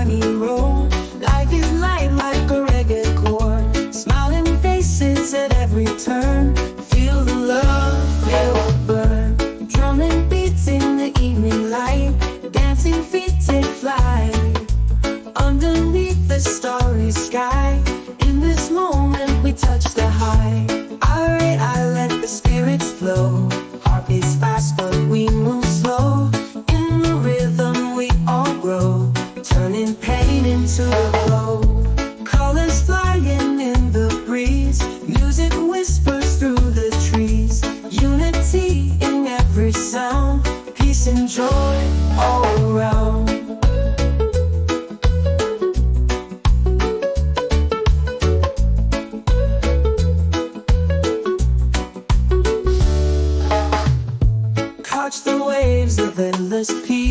harmony roll. Life is light like a reggae chord, smiling faces at every turn. Feel the love, feel the burn. Drumming beats in the evening light, dancing feet take flight underneath the starry sky. In this moment we touch the high. Alright, I let the spirits flow. Heart beats fast but we move slow. In the rhythm we all grow, turning pain into a glow. Colors flying in the breeze, music whispers through the trees. Unity in every sound, peace and joy all around. Catch the waves of endless peace.